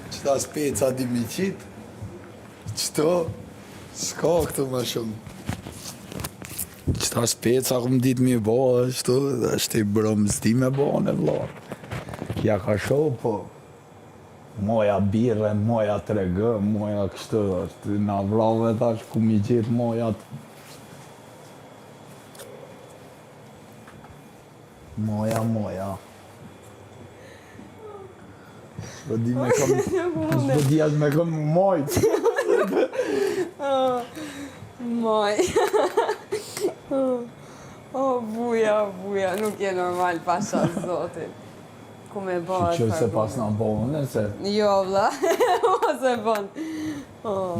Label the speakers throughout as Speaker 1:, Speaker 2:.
Speaker 1: Qëta speca di mi qitë? Qëto? S'ka këtu ma shumë. Qëta speca këm ditë mi bo, është i brëm zdi me bo në vla. Ja ka shoh, po. Moja birre, moja 3G, moja kështë, është na vrave tash ku mi qitë mojat. Moja. S'pëdi me kom... S'pëdi as me kom mojt.
Speaker 2: Moj. O, buja, nuk je normal pasha zotin. Ku me bëhet
Speaker 1: Që se pas na bëhen, se...
Speaker 2: Jo, vla, ose bën.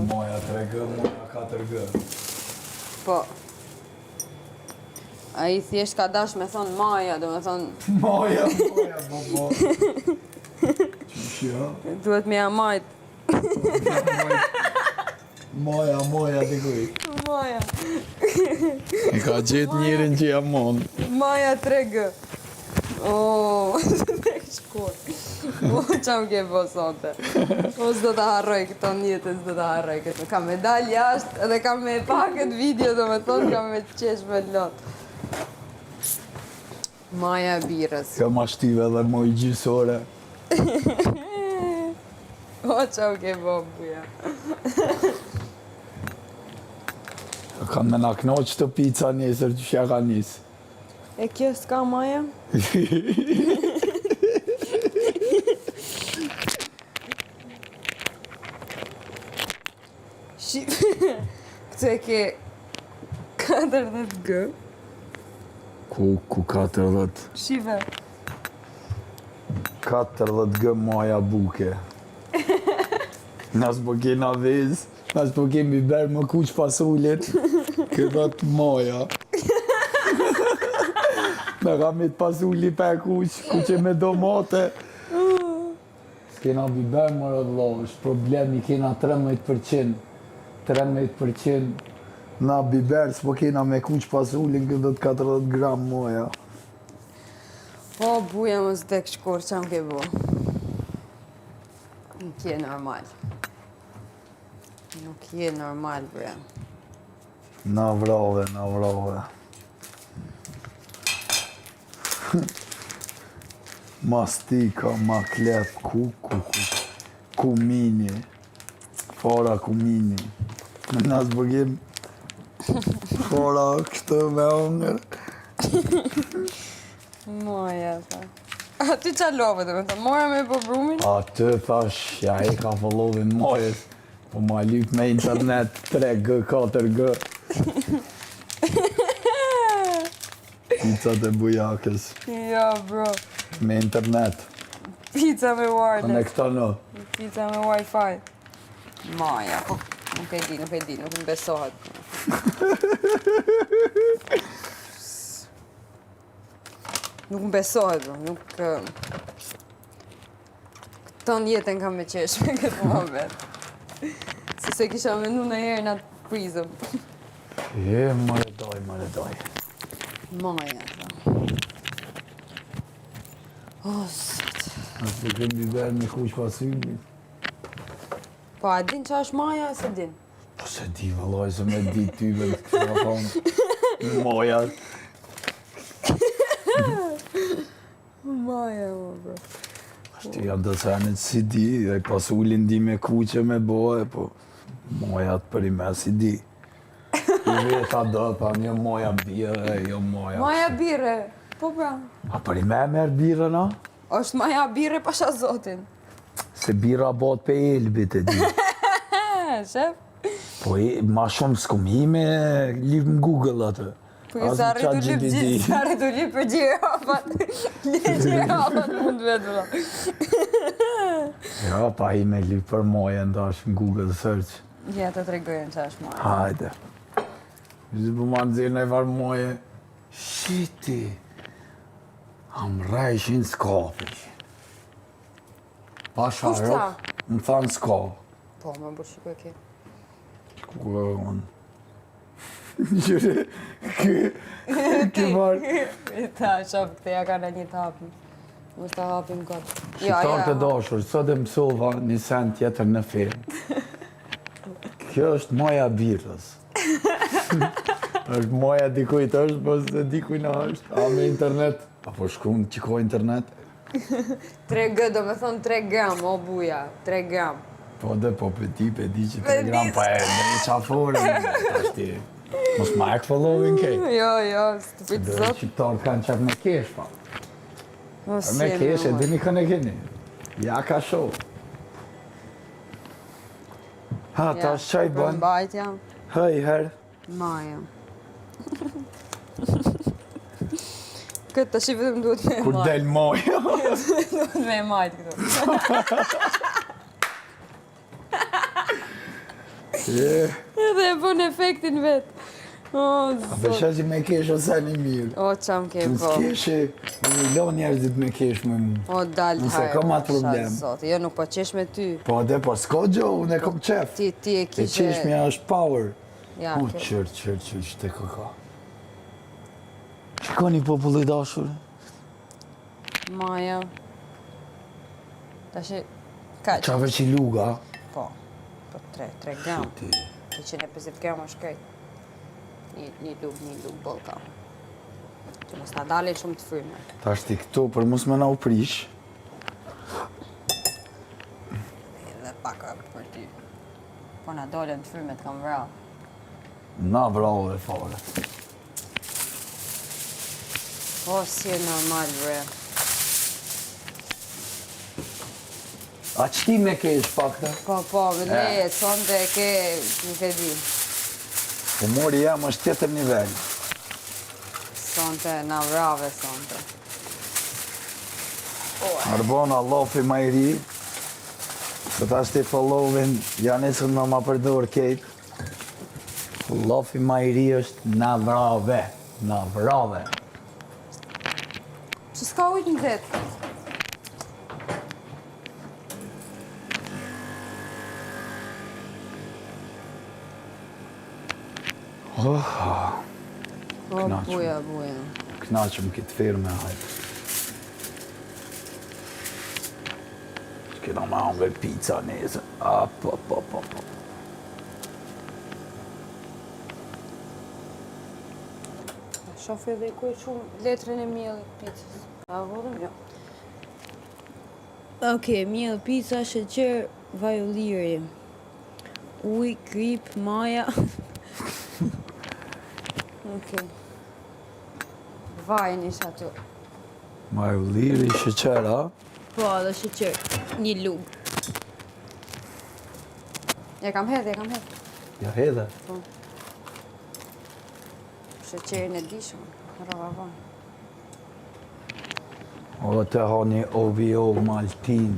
Speaker 1: Moja 3G, moja 4G.
Speaker 2: Po. A i thjesht ka dash me thonë Maja, do me thonë...
Speaker 1: Moja, bo. Qëshja?
Speaker 2: Duhet me amajt.
Speaker 1: Moja, dikuj.
Speaker 2: Maja.
Speaker 1: I ka gjithë njërin që jam mon.
Speaker 2: Maja 3G. Tek shkur. Qa më ke bo sonte. S'do të harroj këto njëtë, s'do të harroj këtë. Kam me dal jashtë edhe kam me pa këtë video, do me thonë, kam me qesh me lot. Maja birës.
Speaker 1: Ka ma shtive dhe moj gjysore.
Speaker 2: Qa më ke bo buja.
Speaker 1: Kanë me na knoq të pizza njësër që shja ka njësë.
Speaker 2: E kjo s'ka Maja? Këtë e ke 40G.
Speaker 1: Ku 40?
Speaker 2: Shive.
Speaker 1: 40G moja buke. Nas po kena vez, nas po kemi berë më kuq pasullit, këtë moja. Me kam i të pasulli për kuq e me domate. S'kena biber më rëdhlo, është problemi, kena 13%. 13%. Na biber, s'po kena me kuq pasullin, këtë 40 gram moja.
Speaker 2: Po, buja më s'dek shkur, qa më ke bo? Nuk je normal. Nuk je normal, bre.
Speaker 1: Na vrave. Mastika, maklep, kumini. Fara kumini. Nas bëgjim fara këtë me ongër.
Speaker 2: Moja, ta. A ty qa love, dhe me të mora me po brumin?
Speaker 1: A të thash, ja e ka follovin mojës. Po ma lyp me internet 3G, 4G. Pizzat e bujakës.
Speaker 2: Ja, bro.
Speaker 1: Me internet.
Speaker 2: Pizza me wireless.
Speaker 1: Konektono.
Speaker 2: Pizza me wifi. Maja, po. Nuk e di, nuk më besohet. Nuk më besohet, bro. Nuk... Këton jetën kam me qesh me këtë muhabet. Se kisha mendu në herë në atë prizëm.
Speaker 1: Më redoj.
Speaker 2: Maja, bro. Sot.
Speaker 1: Nësë po kem biber me kuq pasulli.
Speaker 2: Po, a din që është Maja, se din?
Speaker 1: Po se di, vëllaj, se me di ty me këtë thonë. Moja.
Speaker 2: Maja, bro.
Speaker 1: Shti janë të senit si di, dhe pasullin di me kuqe me boje, po mojat për i me si di. I veta do, pa një moja bire, jo moja.
Speaker 2: Maja bire, po pra.
Speaker 1: A për i me merë bire, na?
Speaker 2: Është Maja bire pasha zotin.
Speaker 1: Se bira bot për elbit e di.
Speaker 2: Shef?
Speaker 1: Po ma shumë s'kom i me lip në Google atë.
Speaker 2: Po i sa rritu lip për gjirapat. Gjirapat mund vetë, bro.
Speaker 1: Ja, pa i me lip për moje ndash në Google search.
Speaker 2: Ja, të tregojnë që është Maja.
Speaker 1: Hajde. Vizë për ma nëzirë në i varë moje. Shiti. Am rajshin s'kapi. Pasha rok, më thanë s'kap.
Speaker 2: Po, më bërë shikoj ke.
Speaker 1: Ku e unë. Qëre, kë marë.
Speaker 2: Ta, shaf, këte ja ka në një tapë. Mos ta hapim kot.
Speaker 1: Shqiptar të dashur, sot e mësova një sen tjetër në film. Kjo është moja birrës. është moja dikujt është, po se dikujt në është. A me internet? Apo shkruan qiko internet?
Speaker 2: 3G, do me thonë 3 gram, o buja, 3 gram.
Speaker 1: Po dhe po për ti, për di që 3 gram pa e në një qafore. Ashti, mos ma e këfollowin kej.
Speaker 2: Jo, stupid
Speaker 1: Dhe
Speaker 2: zot.
Speaker 1: shqiptar kanë qef me kesh, pa.
Speaker 2: Mos
Speaker 1: Me
Speaker 2: jemi,
Speaker 1: kesh e
Speaker 2: o,
Speaker 1: dini kënë e keni. Ja ka shoh. Ha, ta është qaj bën.
Speaker 2: Mbajtja,
Speaker 1: Hëj, herë.
Speaker 2: maja. Këtë të shqipë më duhet me
Speaker 1: Kur
Speaker 2: majt.
Speaker 1: del moja.
Speaker 2: Duhet me majt këtu. Edhe e bën efektin vetë. O,
Speaker 1: A
Speaker 2: zot.
Speaker 1: besha që me kesh ose një mirë.
Speaker 2: O, qam ke
Speaker 1: Nësë
Speaker 2: po.
Speaker 1: kesh e milion njerëzit me kesh me mu.
Speaker 2: O, dalë
Speaker 1: Nëse
Speaker 2: hajrë.
Speaker 1: kam atë problem.
Speaker 2: Zot, jo, nuk po qesh me ty.
Speaker 1: Po dhe po s'ko gjo, unë e kom qef.
Speaker 2: Ti e
Speaker 1: E
Speaker 2: kishe...
Speaker 1: qeshmja është power.
Speaker 2: Ja,
Speaker 1: U,
Speaker 2: ke...
Speaker 1: qërë, që te këka. Shikoni populli dashur.
Speaker 2: Maja. Tashi, kaq.
Speaker 1: Qave që luga.
Speaker 2: Po 3 gram.
Speaker 1: Ti.
Speaker 2: 150 gram është kajt. Një lug bolka. Që mos ta dalin shumë të fryme.
Speaker 1: Ta është ti këtu, për mos me na u prish.
Speaker 2: Edhe pak për ty. Po na dolen të fryme të kam vrau.
Speaker 1: Na bravo dhe fare.
Speaker 2: Po, si e normal, bre.
Speaker 1: A qëti me kesh fakta?
Speaker 2: Po, me leje, sonde e ke, nuk e di.
Speaker 1: Humori jam është tjetër nivel.
Speaker 2: Sonte, na vrave, sonte.
Speaker 1: Arbona, lofi ma i ri. Se ta shti followin, janë esën në ma përdor kejt. Lofi ma i ri është na vrave. Na vrave.
Speaker 2: Që s'ka ujtë në zetë? O,
Speaker 1: Knaqëm.
Speaker 2: buja.
Speaker 1: Knaqëm këtë firme, hajtë. Kena ma hangër pizza nesër. Po.
Speaker 2: Shofi edhe ku e shumë letrën e miellit pizzës. A vodhëm? Jo. Okej, miell, pizza, sheqer, vaj ulliri. Uj, krip, maja. Okej. Vaj nisha aty.
Speaker 1: Ma e ulliri, sheqera.
Speaker 2: Po, edhe sheqer. Një lug. Ja kam hedhë.
Speaker 1: Ja hedhe.
Speaker 2: Sheqerin e dishëm. Rava vanë.
Speaker 1: O të ha një OVO Maltin.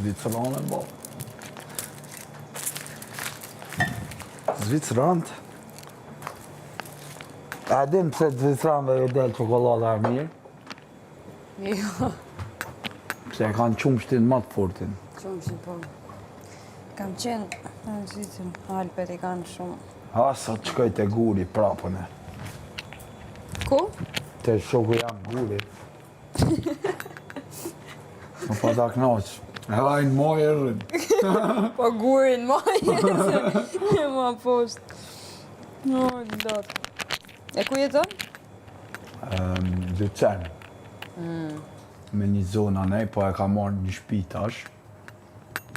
Speaker 1: Zviceranë bo. Zvicerant. A dim pse Zviceranëve jo del çokolada e mirë?
Speaker 2: Jo,
Speaker 1: Pse e kanë qumshtin më të fortin.
Speaker 2: shumë po. Kam qenë në Zvicër, Alpet i kanë shumë.
Speaker 1: Ha, sa të shkoj te guri prapën e.
Speaker 2: Ku?
Speaker 1: Te shoku jam guri. Më pa ta knaq. Hajnë moj e rrën.
Speaker 2: Po gurin majë, se ma poshtë. O, lot. E ku jeton?
Speaker 1: Lucen. Me një zonë anej, po e ka marrë një shtëpi tash.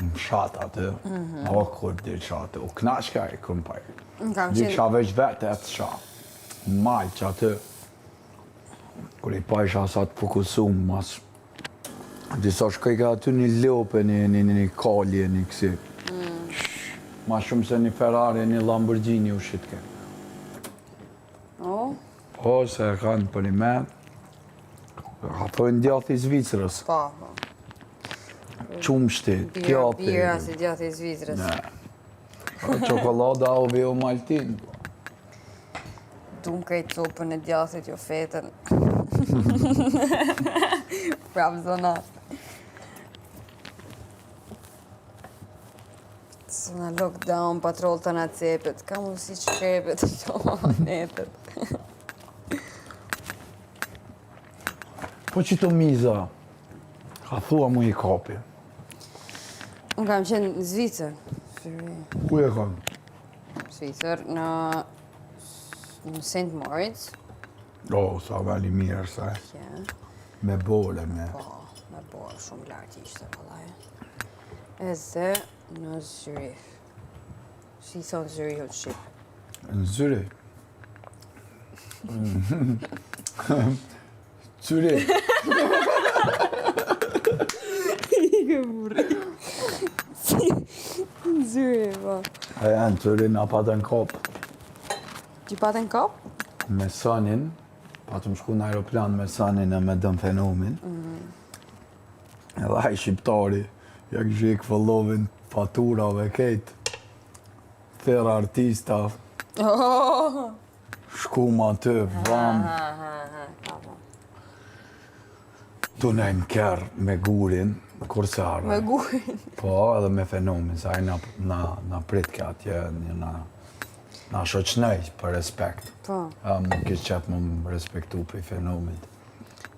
Speaker 1: Në fshat atë. O, kur dhe shatë. O, knaqka e këm pa e.
Speaker 2: Kam
Speaker 1: Dhe
Speaker 2: qenë...
Speaker 1: kisha veç vete e të shatë. Në majtë që atë. Kur i pa isha sa të fokusum, mas... Disa shkoj ka aty një lope, një kalje, një kësi. Ma shumë se një Ferrari, një Lamborghini u shit ke.
Speaker 2: O,
Speaker 1: O, se e kanë për një me. Ka thojnë djathi Zvicrës.
Speaker 2: po.
Speaker 1: Qumshti,
Speaker 2: Bira,
Speaker 1: kjapi.
Speaker 2: bira si djathi i Zvicrës.
Speaker 1: Ne. Çokolada ove o maltin.
Speaker 2: Tum kaj copën e djathit jo fetën. Prap zona. Së në lockdown, patrol të nga cepet, ka mu si shkrepet, që netët.
Speaker 1: Po që të miza, ka thua mu i kapi.
Speaker 2: Unë kam qenë në Zvicër.
Speaker 1: Ku e kam?
Speaker 2: Zvicër, në St. Moritz.
Speaker 1: O, sa vali mirë, sa.
Speaker 2: Ja.
Speaker 1: Me bole, me.
Speaker 2: Po, me borë shumë lartë ishte, pëllaj. Edhe në Zyrich. Si i thonë Zyrich o të Shqipë?
Speaker 1: Në zyri. Zyri.
Speaker 2: Ike burri. Zyrich, po.
Speaker 1: E janë zyri nga patën kop.
Speaker 2: Që patën kop?
Speaker 1: Me Sonin, patëm shku në aeroplan me Sonin e me dëm fenomin. Edhe aj shqiptari, ja kështë i këfëllovin faturave kejtë. Thera artista,
Speaker 2: Oh!
Speaker 1: shku ma të, vam,
Speaker 2: Kapo.
Speaker 1: tu nejnë kërë me gurin, kurse arë.
Speaker 2: Me gurin.
Speaker 1: Po, edhe me fenomin, sa i na prit ka atje, na shoqnej për respekt.
Speaker 2: Po.
Speaker 1: Më kishë qëtë më respektu për i fenomit.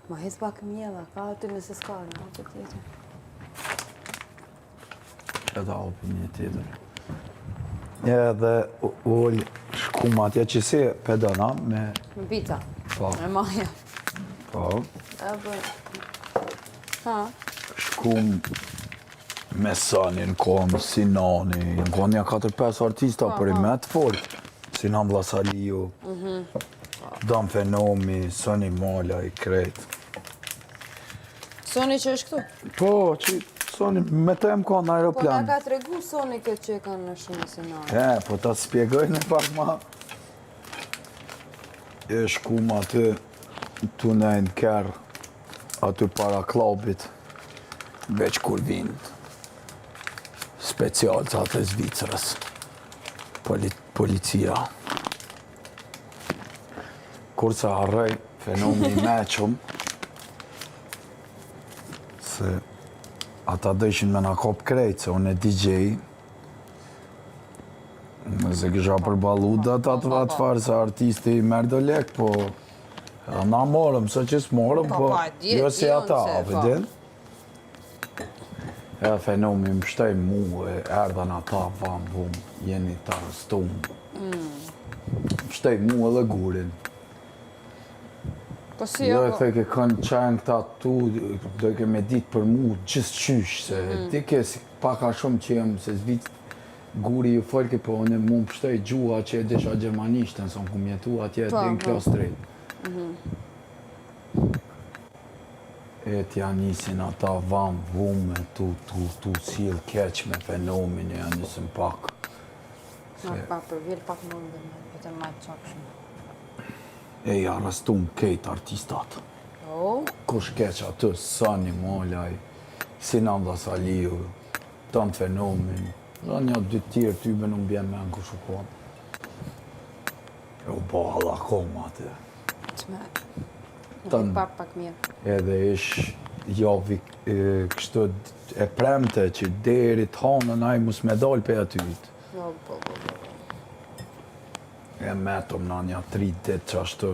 Speaker 2: Ma hes pak mjella, ka aty nëse s'ka në atë tjetër.
Speaker 1: Që da opi një tjetër. Edhe ullë shkum atje që si pedona me...
Speaker 2: Me pizza.
Speaker 1: Po,
Speaker 2: Me maja.
Speaker 1: po,
Speaker 2: Apo... Ha?
Speaker 1: shkum me Sonin, kom Sinani, në konja 4-5 artista për i me të fort. Sinan Vllasaliju, Dan Fenomi, Soni Mala i krejt.
Speaker 2: Soni që është këtu?
Speaker 1: Po, që Soni me të em ka në
Speaker 2: Po na
Speaker 1: aeroplan.
Speaker 2: ka tregu Soni këtë që e kanë në shumë sinarë.
Speaker 1: Po ta spjegoj në pak ma. E shkum aty, tu nejnë kërë, aty para klubit, veç kur vind. Specialcat e Zvicrës. Policia. Kurse harrej, fenomi i meqëm, se ata dëshin me na kop krejt, se unë e DJ, nëse kisha përbalu dhe atë farë se artisti i merë do lek, po na morëm, se që s'morëm,
Speaker 2: Po,
Speaker 1: po
Speaker 2: pa,
Speaker 1: jo si ata,
Speaker 2: se,
Speaker 1: a vedin? E fenomi më shtej mu, erdhen ata, vam, vum, jeni të arrestum. Më shtej mu edhe gurin.
Speaker 2: Po si
Speaker 1: Jo
Speaker 2: jo,
Speaker 1: e
Speaker 2: po...
Speaker 1: theke kanë qenë këta tu, do ke me ditë për mu gjithë qysh, se ti ke si paka shumë që jem, se zbit guri ju folke, po unë mu më pështoj gjua që e desha gjermanishtën, sa më kum jetu atje
Speaker 2: Po,
Speaker 1: dhe në
Speaker 2: po.
Speaker 1: klas 3. E t'ja nisin ata vam, vume, tu s'il keq me fenomin, e janë nisën pak.
Speaker 2: Ma përvjel pak mundën, vetëm ma të qak shumë.
Speaker 1: E i arrestun kejt artistat.
Speaker 2: Oh,
Speaker 1: Kush keq aty, Sani Malaj, Sinan Vllasaliju, tan fenomin, dhe një dy tjerë ty me nuk bjen me në kush u konë. E u bo alla koma aty.
Speaker 2: që me...
Speaker 1: Tan-
Speaker 2: pak mirë.
Speaker 1: Edhe ish javi kështu e premte që deri të hanën aj mus me dal pe atyt.
Speaker 2: Jo, po.
Speaker 1: E metëm në një 3 ditë që ashtu.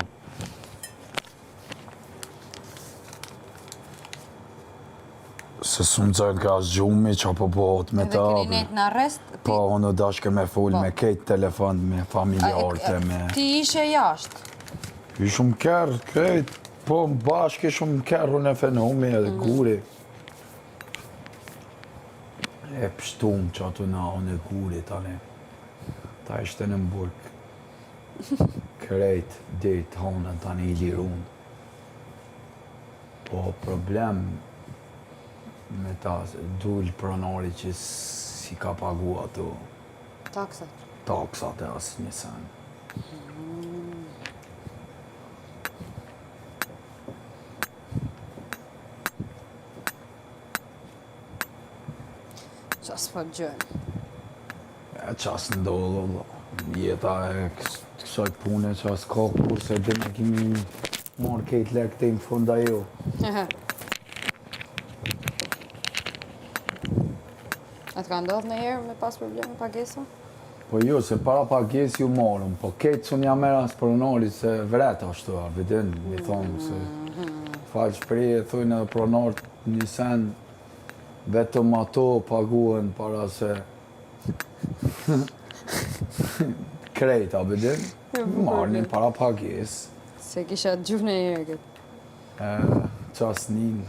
Speaker 1: Se s'u nëzën ka zgjumi që po bëhot me
Speaker 2: Edhe
Speaker 1: të
Speaker 2: keni
Speaker 1: abë.
Speaker 2: nejtë në arrest?
Speaker 1: Po, unë dashke me full me kejt telefon, me familjarët e me...
Speaker 2: Ti ishe jashtë?
Speaker 1: Ishëm kërë, krejt, po bashkë ishëm kërë unë e fenomi edhe guri. E pështum që aty na unë e guri tani. Ta ishte në mburk. Krejt, dit, honën tani i lirun. Po problem me ta, dull pronari që si ka pagu ato
Speaker 2: Taksat.
Speaker 1: taksat e asë një sen.
Speaker 2: Qa s'po gjën.
Speaker 1: E qas ndodhë, valla. Jeta e kësaj pune qas ka kurse dhe ne kemi marrë kejt lek të në funda jo.
Speaker 2: A të ka ndodhë në herë me pas probleme pagesa?
Speaker 1: Po jo, se para pages ju morëm, po ketë që një mera së pronari se vret ashtu, a vedin, mi thonë, se falë shpreje, thujnë edhe pronarët një sen, vetëm ato paguen para se krejt, a vedin, marrë para pages.
Speaker 2: Se kisha gjuvë në herë këtë.
Speaker 1: Qas njën,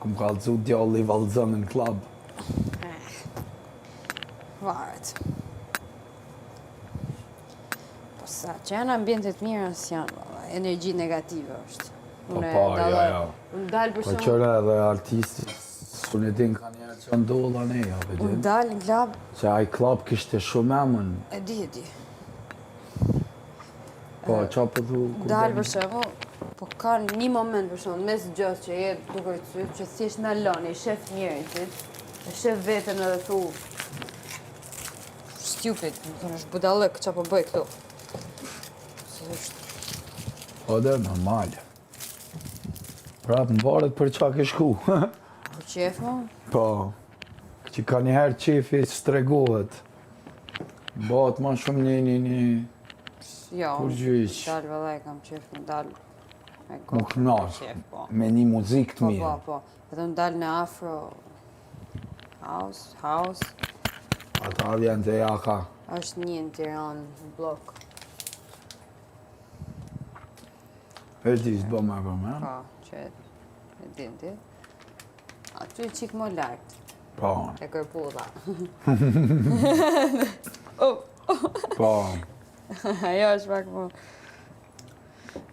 Speaker 1: këm kalëzu djalli i valëzën në klab.
Speaker 2: Varet. Po sa, që janë ambientet mira së janë, energji negative është.
Speaker 1: Po ja.
Speaker 2: Unë dalë për
Speaker 1: Po
Speaker 2: shumë...
Speaker 1: qëra edhe artisti, së në din ka njerë që ndolla ne, ja,
Speaker 2: Unë
Speaker 1: vedin.
Speaker 2: dalë në klab,
Speaker 1: Se aj klab kishte shumë emën.
Speaker 2: e di.
Speaker 1: Po, qa për thu?
Speaker 2: Dalë për shumë, po ka një moment për shumë, mes gjës që jetë duke të sytë, që thjesht në loni, shef njerin qitë, e shef vetën edhe thu, stupid, më thonë është budallëk, qa po bëj këtu. Se është,
Speaker 1: Po dhe, normal. Prap në varet për qa ke shku.
Speaker 2: po qef mo,
Speaker 1: Po, që ka njëherë qefi stregohet. Bat ma shumë një
Speaker 2: jo,
Speaker 1: kur gjyq.
Speaker 2: dalë vëllaj, kam qef më dalë. Me
Speaker 1: Më knash,
Speaker 2: qef, po.
Speaker 1: me një muzikë të
Speaker 2: Po,
Speaker 1: mirë.
Speaker 2: po. Edhe më dalë në afro, house,
Speaker 1: Ata vjen të jaka.
Speaker 2: është një në Tiranë, në blok.
Speaker 1: Përdi s'bo me përmen.
Speaker 2: Po, që e din ti. Aty qik më lartë,
Speaker 1: Po,
Speaker 2: e kërpudha.
Speaker 1: po.
Speaker 2: Ajo është pak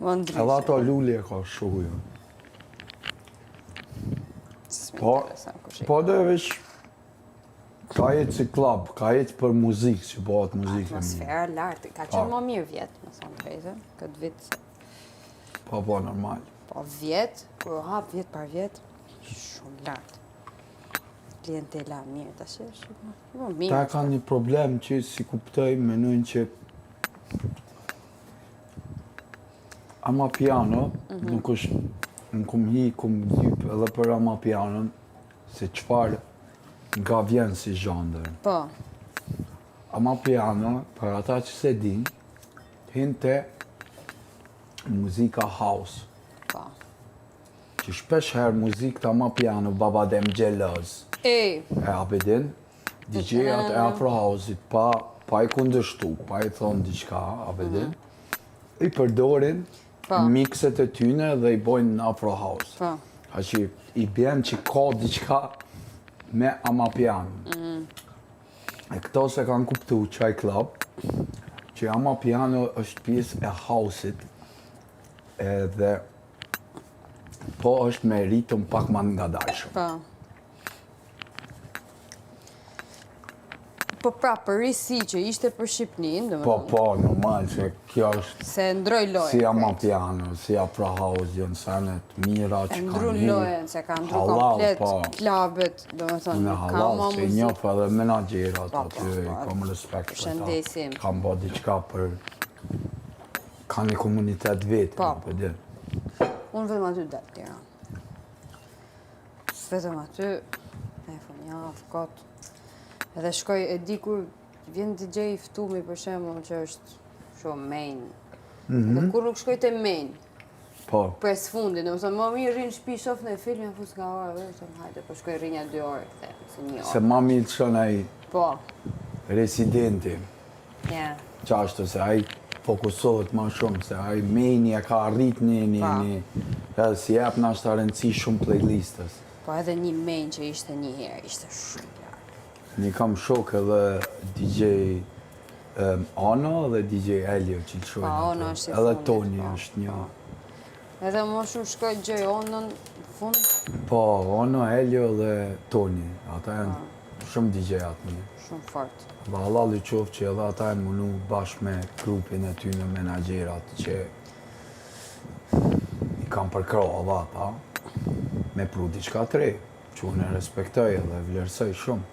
Speaker 2: më ndryshe.
Speaker 1: Edhe ato lulli e ka shuju. Po, po dhe veç, ka jetë si klab, ka jetë për muzikë, që bëhet muzikë e mirë.
Speaker 2: Atmosfera lartë, ka qenë më mirë vjetë, më thonë drejtë, këtë vitë.
Speaker 1: Po, normal.
Speaker 2: Po vjetë, kur u hap vjetë par vjetë, shumë lartë. Klientela mirë, tash është shumë mirë.
Speaker 1: Ta ka një problem që si kuptoj, menojnë që ama piano, nuk është, në kum hi, kum gjyp edhe për ama pianon, se qëfar nga vjen si zhandër.
Speaker 2: Po,
Speaker 1: Ama piano, për ata që se din, hin te muzika house.
Speaker 2: po.
Speaker 1: Që shpesh herë muzikë të ama piano, baba dem gjelëz.
Speaker 2: E,
Speaker 1: Abedin, DJ-at e Afro House-it, pa i kundështu, pa i thonë diqka, Abedin, i përdorin mikset e tyne dhe i bojnë në Afro House.
Speaker 2: po.
Speaker 1: A që i bjen që ka diqka me amapiano. E këto se kanë kuptu qaj klub, që amapiano është pjesë e house-it, edhe po është me ritëm pak ma nga dashëm.
Speaker 2: Po. Po pra, për risi që ishte për Shqipnin, dhe
Speaker 1: Po, normal, që kjo është
Speaker 2: se ndroj lojën.
Speaker 1: si amapiano, si Afro House, janë senet mira që
Speaker 2: E
Speaker 1: kanë
Speaker 2: ndru
Speaker 1: hi.
Speaker 2: lojën, se ka ndru
Speaker 1: Halal,
Speaker 2: komplet
Speaker 1: po.
Speaker 2: klabet, dhe me thonë,
Speaker 1: Në
Speaker 2: ka
Speaker 1: halal,
Speaker 2: ma
Speaker 1: se i
Speaker 2: muzikë.
Speaker 1: njofë edhe menagerat
Speaker 2: Po,
Speaker 1: aty,
Speaker 2: po,
Speaker 1: kam respekt për ta.
Speaker 2: Shëndesim.
Speaker 1: Kam bo diqka për... Ka një komunitet vetë,
Speaker 2: Po.
Speaker 1: për din.
Speaker 2: Unë vetëm aty del Tiranë. Vetëm aty, e fëm javë, kotë. Edhe shkoj, e di kur vjen DJ i ftumi për shembull që është shumë main. Dhe kur nuk shkoj te main,
Speaker 1: Po,
Speaker 2: pres fundin, domethënë më mirë rrin në shtëpi shoh në filmin fus nga ora vetëm, hajde po shkoj rrinja 2 orë kthehem, se 1
Speaker 1: se
Speaker 2: orë.
Speaker 1: ma mirë të shon ai
Speaker 2: Po.
Speaker 1: residenti,
Speaker 2: Ja.
Speaker 1: qashtu se ai fokusohet ma shumë, se ai meni e ka arrit edhe si jep në ashtë rëndësi shumë playlistës.
Speaker 2: Po edhe një main që ishte një herë, ishte shumë larg.
Speaker 1: Një kam shok edhe DJ Ono dhe DJ Elio që të shojnë.
Speaker 2: Pa, Ono
Speaker 1: ato.
Speaker 2: është i
Speaker 1: Edhe
Speaker 2: fundit,
Speaker 1: Toni
Speaker 2: po.
Speaker 1: është një.
Speaker 2: Edhe më shumë shkoj gjoj onën në fund.
Speaker 1: Po, Ono, Elio dhe Toni. Ata janë shumë DJ-at mirë.
Speaker 2: Shumë fort.
Speaker 1: Dhe halal i qoftë që edhe ata janë munu bashkë me grupin e ty në menagerat që i kam përkro edhe ata me pru diçka të re, që unë e respektoj edhe vlerësoj shumë.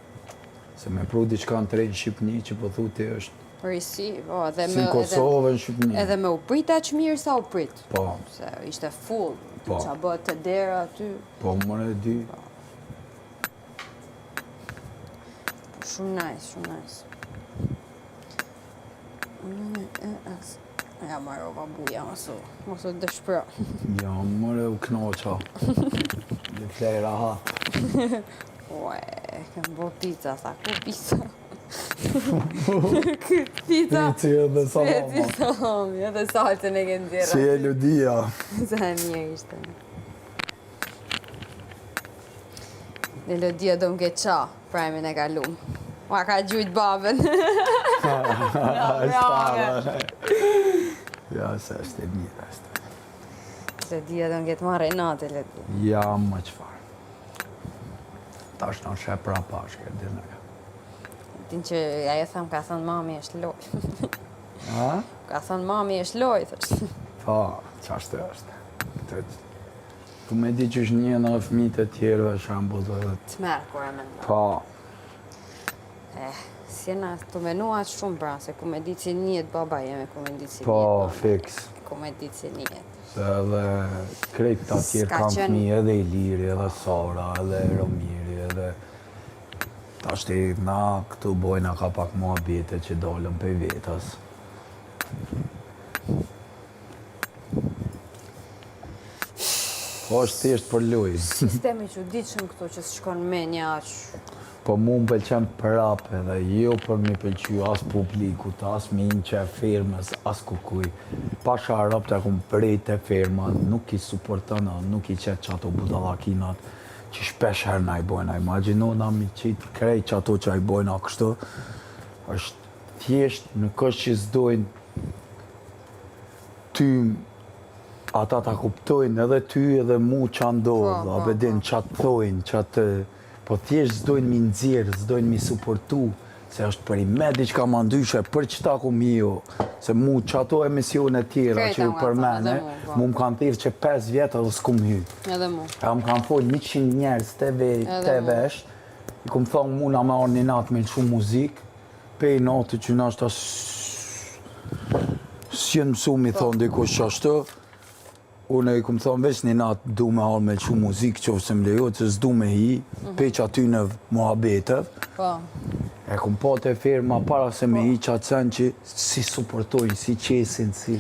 Speaker 1: Se me pru diçka në tre në Shqipni që po thu ti është
Speaker 2: Risi, po, edhe
Speaker 1: si në Kosovë në Shqipni.
Speaker 2: edhe me u prit aq mirë sa u prit.
Speaker 1: Po,
Speaker 2: Se ishte full,
Speaker 1: Po.
Speaker 2: qa bëhet të dera aty.
Speaker 1: po mëre dy.
Speaker 2: Shumë nice, shumë nice. Ja marrova buja, mos u dëshpëro.
Speaker 1: Ja, mëre u knoqa. Dhe flej raha.
Speaker 2: Ue, kem bo pizza, sa ku pizza? Këtë pizza,
Speaker 1: Pici edhe salama.
Speaker 2: peti salami, edhe salcën e kënë
Speaker 1: Si
Speaker 2: djera.
Speaker 1: e ludia.
Speaker 2: Sa e mirë ishte. Dhe Lodia do m'ke qa, prajmin e kalum. Ma ka gjujt babën.
Speaker 1: Ja, se është e mirë është.
Speaker 2: Lodia do m'ke të marrë e natë, Lodia.
Speaker 1: Ja, më qëfar. Ta është në shep prapa, është këtë dhe në ka.
Speaker 2: Din që ajo tham ka thënë mami është loj.
Speaker 1: Ha?
Speaker 2: Ka thënë mami është loj, thështë.
Speaker 1: Pa, qashtë është. Tu me di që është një në fëmijët e tjerë, shambull dhe...
Speaker 2: Të merë kur e mendoj.
Speaker 1: Pa,
Speaker 2: Si jena të menua shumë pra, se ku me di që njët baba jemi, ku me di që
Speaker 1: pa,
Speaker 2: njët.
Speaker 1: fix.
Speaker 2: Ku me di që njët.
Speaker 1: Se edhe krejt të tjerë
Speaker 2: S'ka
Speaker 1: kam
Speaker 2: qenë-
Speaker 1: fëmijë, edhe Iliri, edhe Sara, edhe Romiri, edhe... Ta shti na këtu bojna ka pak muhabete që dolën për vetës. Po është thjesht për luj.
Speaker 2: Sistemi që diqëm këtu që s'shkon menja aq.
Speaker 1: Po mu më pëlqen prap edhe jo për mi pëlqy as publikut, as minqe e firmës, as kukuj. Pasha arab të akum prejt e firma, nuk i suportën, nuk i qetë që ato budalakinat që shpesh herë na i bojna. Imagino na mi qitë krejt që ato që i bojna kështu, është thjesht nuk është që s'dojnë ty ata ta kuptojnë edhe ty edhe mu që ndodhë,
Speaker 2: Po,
Speaker 1: a bedin që atë thojnë, që atë... Po thjesht s'dojnë mi nxjerrë, s'dojnë mi suportu, se është për i me diçka ma ndyshe, për qëta ku mi jo. Se mu që ato emisione tjera
Speaker 2: Krejta
Speaker 1: që ju
Speaker 2: m'kan
Speaker 1: përmene,
Speaker 2: thënë, edhe mu, po.
Speaker 1: mu më kanë thirrë që 5 vjetë edhe s'kum hy.
Speaker 2: Edhe mu.
Speaker 1: E më kanë folë 100 njerës te
Speaker 2: mu.
Speaker 1: vesh, i kum thonë mu na me orë një natë me shumë muzikë, pe i natë që në është s'jenë mësu mi thonë dikush që ashtë, unë i kum thonë veç një natë du me halë me shumë muzikë që ose më lejo, që s'du me hi, pe që aty në muhabetëv,
Speaker 2: Po.
Speaker 1: e kum po të firma para se me hi që atë sen që si suportojnë, si qesin, si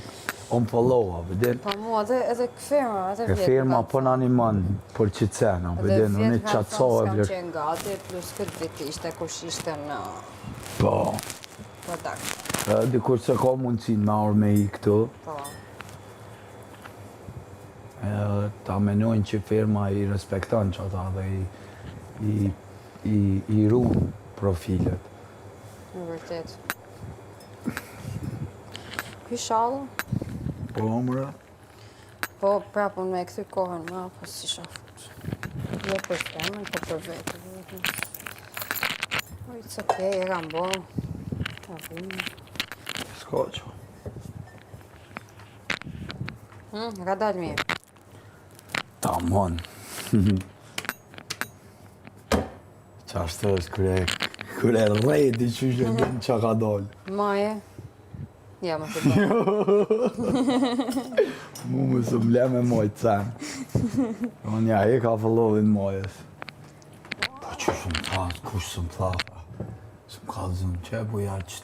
Speaker 1: on followa, vedin?
Speaker 2: Po mu, edhe këfirma, edhe
Speaker 1: E
Speaker 2: vjetë.
Speaker 1: firma po në animan për që cena, vedin? Unë i qatësohë e
Speaker 2: Edhe
Speaker 1: vlerë.
Speaker 2: qenë gati, plus këtë vit ishte kush ishte në
Speaker 1: Po,
Speaker 2: product.
Speaker 1: dikur se ka mundësin me orë me hi këtu,
Speaker 2: Po.
Speaker 1: ta menojnë që firma i respekton që ata dhe i runë profilet.
Speaker 2: Në vërtet. Ky shallu?
Speaker 1: Po, mëra?
Speaker 2: Po, prapë unë me e këthy kohën ma, po si shafut. Jo për shtemën, po për vetë. Po, it's okej, e kam bo. Ta vini.
Speaker 1: S'ka që.
Speaker 2: Ka dalë mirë.
Speaker 1: Ta mon. Qashtë është kërë rejti që që din që ka dollë.
Speaker 2: Maje? Ja, më të bërë.
Speaker 1: Mu më së mle me mojtë sen. Unë ja e ka fëllovin mojës. Po që shumë tha, kush së më tha. Së më ka zënë që e buja që